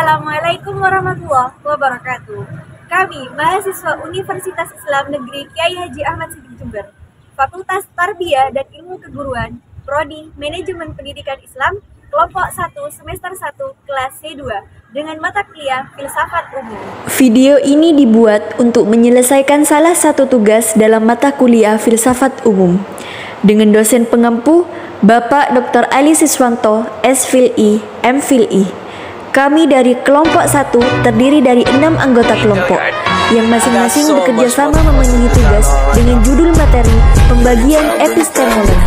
Assalamualaikum warahmatullahi wabarakatuh. Kami, mahasiswa Universitas Islam Negeri Kiai Haji Ahmad Siddiq Jember, Fakultas Tarbiyah dan Ilmu Keguruan, Prodi Manajemen Pendidikan Islam, kelompok 1 semester 1 kelas C2 dengan mata kuliah Filsafat Umum. Video ini dibuat untuk menyelesaikan salah satu tugas dalam mata kuliah Filsafat Umum dengan dosen pengempu Bapak Dr. Ali Siswanto, S.Phil.I, M.Phil.I. Kami dari kelompok 1 terdiri dari 6 anggota kelompok yang masing-masing bekerja sama memenuhi tugas dengan judul materi pembagian epistemologi.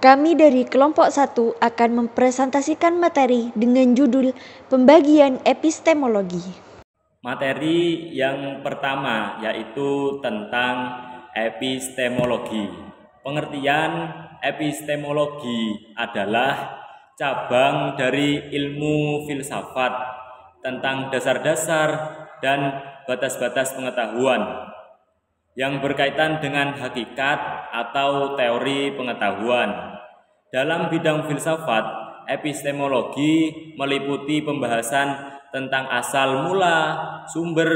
Kami dari kelompok 1 akan mempresentasikan materi dengan judul pembagian epistemologi. Materi yang pertama yaitu tentang epistemologi. Pengertian epistemologi adalah cabang dari ilmu filsafat tentang dasar-dasar dan batas-batas pengetahuan yang berkaitan dengan hakikat atau teori pengetahuan. Dalam bidang filsafat, epistemologi meliputi pembahasan tentang asal mula, sumber,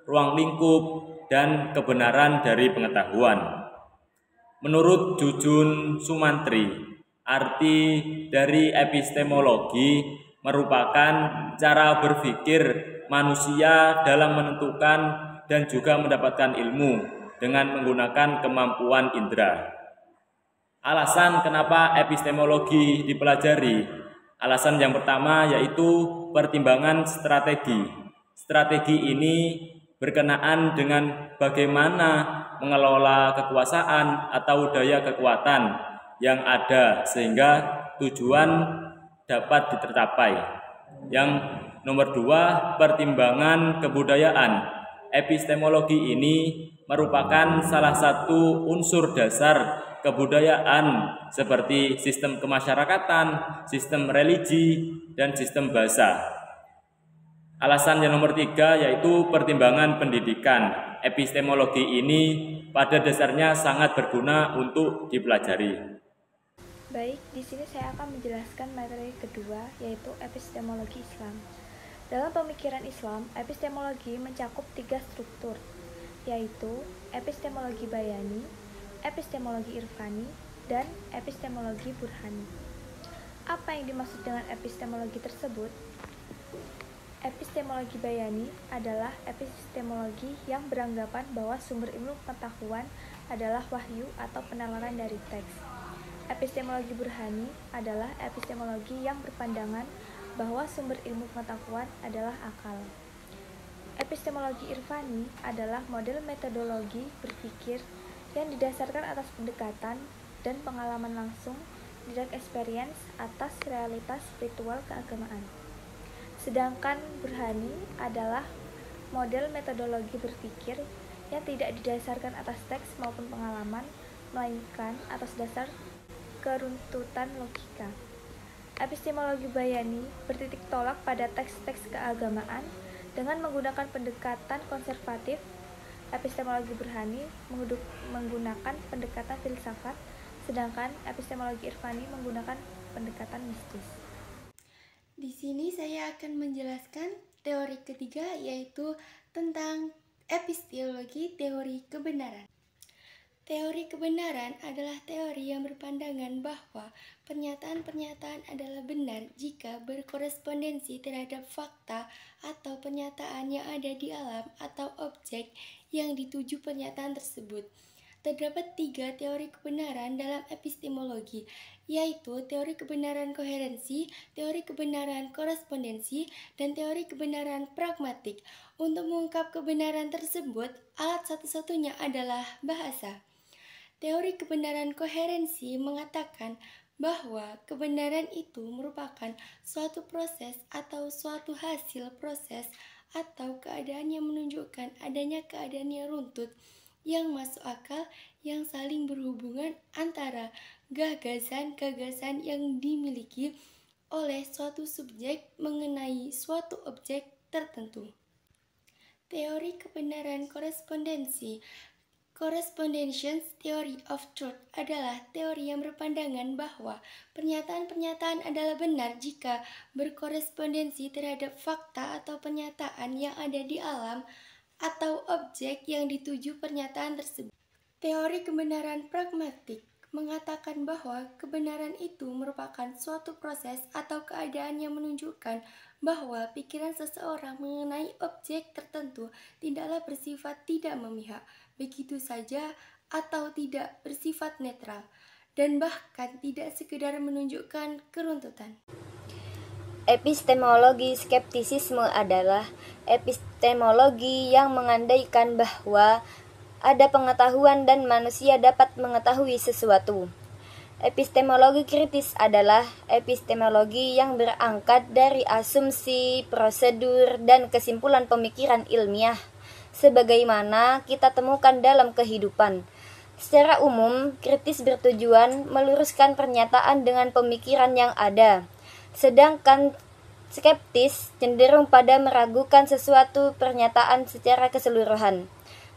ruang lingkup, dan kebenaran dari pengetahuan. Menurut Jujun Sumantri, arti dari epistemologi merupakan cara berpikir manusia dalam menentukan dan juga mendapatkan ilmu dengan menggunakan kemampuan indera. Alasan kenapa epistemologi dipelajari? Alasan yang pertama yaitu pertimbangan strategi. Strategi ini berkenaan dengan bagaimana mengelola kekuasaan atau daya kekuatan yang ada sehingga tujuan dapat tercapai. Yang nomor 2, pertimbangan kebudayaan. Epistemologi ini merupakan salah satu unsur dasar kebudayaan seperti sistem kemasyarakatan, sistem religi, dan sistem bahasa. Alasan yang nomor 3 yaitu pertimbangan pendidikan. Epistemologi ini pada dasarnya sangat berguna untuk dipelajari. Baik, di sini saya akan menjelaskan materi kedua yaitu epistemologi Islam. Dalam pemikiran Islam, epistemologi mencakup 3 struktur, yaitu epistemologi bayani, epistemologi irfani, dan epistemologi burhani. Apa yang dimaksud dengan epistemologi tersebut? Epistemologi bayani adalah epistemologi yang beranggapan bahwa sumber ilmu pengetahuan adalah wahyu atau penalaran dari teks. Epistemologi burhani adalah epistemologi yang berpandangan bahwa sumber ilmu pengetahuan adalah akal. Epistemologi irfani adalah model metodologi berpikir yang didasarkan atas pendekatan dan pengalaman langsung, direct experience atas realitas spiritual keagamaan. Sedangkan burhani adalah model metodologi berpikir yang tidak didasarkan atas teks maupun pengalaman, melainkan atas dasar keruntutan logika. Epistemologi bayani bertitik tolak pada teks-teks keagamaan dengan menggunakan pendekatan konservatif. Epistemologi burhani menggunakan pendekatan filsafat, sedangkan epistemologi irfani menggunakan pendekatan mistis. Di sini saya akan menjelaskan teori ketiga yaitu tentang epistemologi teori kebenaran. Teori kebenaran adalah teori yang berpandangan bahwa pernyataan-pernyataan adalah benar jika berkorespondensi terhadap fakta atau pernyataan yang ada di alam atau objek yang dituju pernyataan tersebut. Terdapat 3 teori kebenaran dalam epistemologi, yaitu teori kebenaran koherensi, teori kebenaran korespondensi, dan teori kebenaran pragmatik. Untuk mengungkap kebenaran tersebut, alat satu-satunya adalah bahasa. Teori kebenaran koherensi mengatakan bahwa kebenaran itu merupakan suatu proses atau suatu hasil proses atau keadaan yang menunjukkan adanya keadaan yang runtut, yang masuk akal, yang saling berhubungan antara gagasan-gagasan yang dimiliki oleh suatu subjek mengenai suatu objek tertentu. Teori kebenaran korespondensi Correspondence Theory of Truth adalah teori yang berpandangan bahwa pernyataan-pernyataan adalah benar jika berkorespondensi terhadap fakta atau pernyataan yang ada di alam atau objek yang dituju pernyataan tersebut. Teori kebenaran pragmatik mengatakan bahwa kebenaran itu merupakan suatu proses atau keadaan yang menunjukkan bahwa pikiran seseorang mengenai objek tertentu tidaklah bersifat tidak memihak, begitu saja atau tidak bersifat netral, dan bahkan tidak sekedar menunjukkan keruntutan. Epistemologi skeptisisme adalah epistemologi yang mengandaikan bahwa ada pengetahuan dan manusia dapat mengetahui sesuatu. Epistemologi kritis adalah epistemologi yang berangkat dari asumsi, prosedur, dan kesimpulan pemikiran ilmiah sebagaimana kita temukan dalam kehidupan. Secara umum, kritis bertujuan meluruskan pernyataan dengan pemikiran yang ada, sedangkan skeptis cenderung pada meragukan sesuatu pernyataan secara keseluruhan.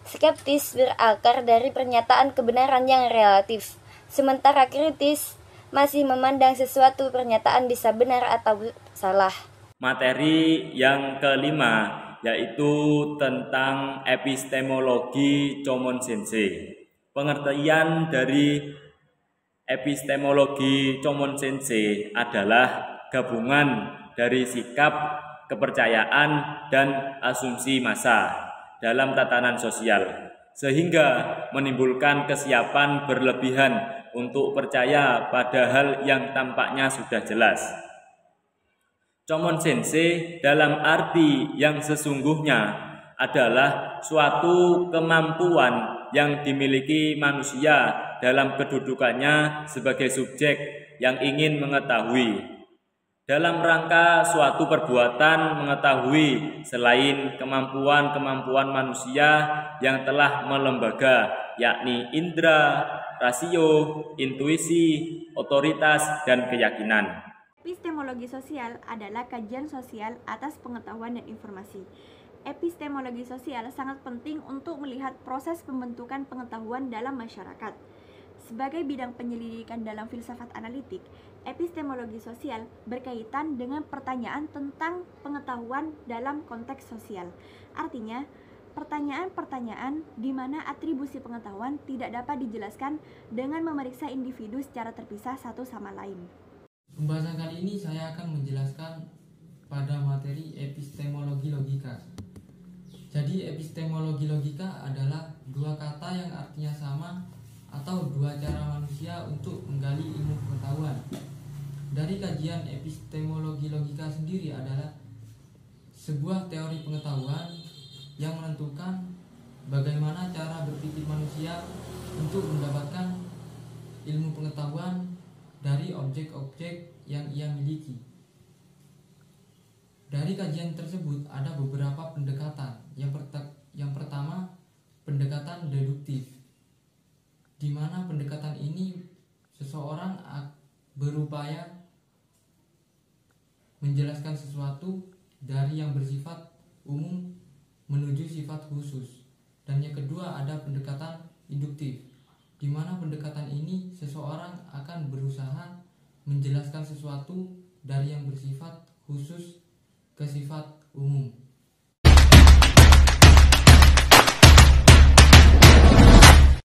Skeptis berakar dari pernyataan kebenaran yang relatif, sementara kritis masih memandang sesuatu pernyataan bisa benar atau salah. Materi yang kelima yaitu tentang epistemologi Chomon Sensei. Pengertian dari epistemologi Chomon Sensei adalah gabungan dari sikap, kepercayaan, dan asumsi massa dalam tatanan sosial, sehingga menimbulkan kesiapan berlebihan untuk percaya pada hal yang tampaknya sudah jelas. Chomon Sensei dalam arti yang sesungguhnya adalah suatu kemampuan yang dimiliki manusia dalam kedudukannya sebagai subjek yang ingin mengetahui. Dalam rangka suatu perbuatan mengetahui selain kemampuan-kemampuan manusia yang telah melembaga, yakni indera, rasio, intuisi, otoritas, dan keyakinan. Epistemologi sosial adalah kajian sosial atas pengetahuan dan informasi. Epistemologi sosial sangat penting untuk melihat proses pembentukan pengetahuan dalam masyarakat. Sebagai bidang penyelidikan dalam filsafat analitik, epistemologi sosial berkaitan dengan pertanyaan tentang pengetahuan dalam konteks sosial. Artinya, pertanyaan-pertanyaan di mana atribusi pengetahuan tidak dapat dijelaskan dengan memeriksa individu secara terpisah satu sama lain. Pembahasan kali ini saya akan menjelaskan pada materi epistemologi logika. Jadi epistemologi logika adalah dua kata yang artinya sama atau dua cara manusia untuk menggali ilmu pengetahuan. Dari kajian epistemologi logika sendiri adalah sebuah teori pengetahuan yang menentukan bagaimana cara berpikir manusia untuk mendapatkan ilmu pengetahuan dari objek-objek yang ia miliki. Dari kajian tersebut ada beberapa pendekatan. Yang pertama, pendekatan deduktif, di mana pendekatan ini seseorang berupaya menjelaskan sesuatu dari yang bersifat umum menuju sifat khusus. Dan yang kedua ada pendekatan induktif, di mana pendekatan ini seseorang akan berusaha menjelaskan sesuatu dari yang bersifat khusus ke sifat umum.